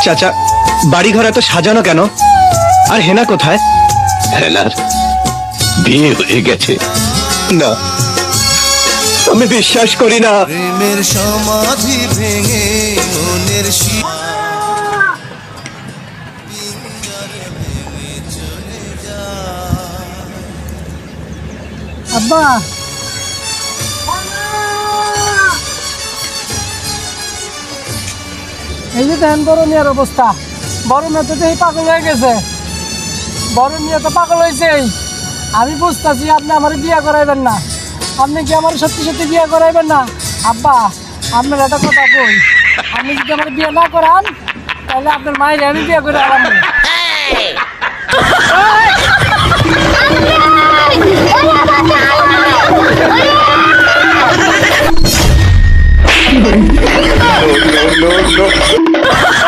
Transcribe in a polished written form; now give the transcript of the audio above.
চাচা, বাড়ি ঘর এত সাজানো কেন? আর হেনা কোথায়? হেনার বিয়ে হয়ে গেছে। না, আমি বিশ্বাস করি না। প্রেমের সমাধি ভেঙে মনের আব্বা, এই যে দেখেন বড় মিয়ার অবস্থা। বড় মেয়ে তো দেখি পাগল হয়ে গেছে। বড় মেয়ে তো পাগল হয়েছে। আমি বুঝতেছি আপনি আমার বিয়ে করাইবেন না। আপনি কি আমার সত্যি সত্যি বিয়ে করাইবেন না? আব্বা, আপনার একটা কথা কই, আপনি যদি আমার বিয়ে না করান তাহলে আপনার মায়ের আমি বিয়ে করে আরাম। No, no, no.